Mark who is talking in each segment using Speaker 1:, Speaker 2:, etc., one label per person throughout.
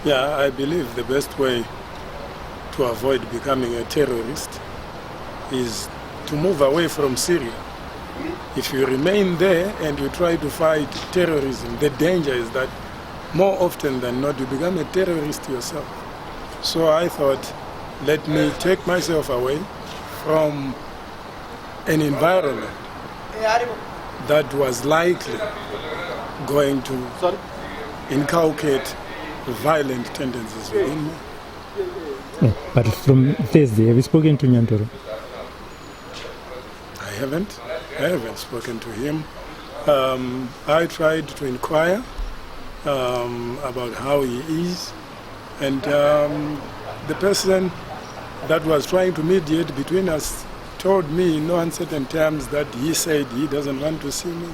Speaker 1: Yeah, I believe the best way to avoid becoming a terrorist is to move away from Syria. If you remain there and you try to fight terrorism, the danger is that more often than not you become a terrorist yourself. So I thought, let me take myself away from an environment that was likely going to inculcate violent tendencies within me.
Speaker 2: Yeah, but from Thursday, have you spoken to Nyantoro?
Speaker 1: I haven't spoken to him. I tried to inquire about how he is, and the person that was trying to mediate between us told me in no uncertain terms that he said he doesn't want to see me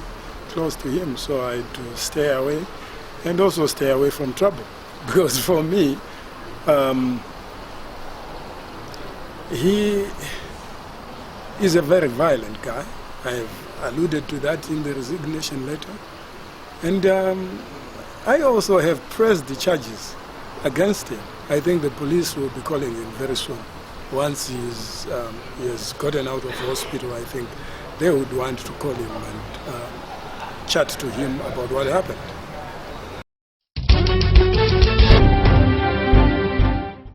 Speaker 1: close to him, so I had to stay away and also stay away from trouble. Because for me, he is a very violent guy. I have alluded to that in the resignation letter. And I also have pressed the charges against him. I think the police will be calling him very soon. Once he has gotten out of hospital, I think they would want to call him and chat to him about what happened.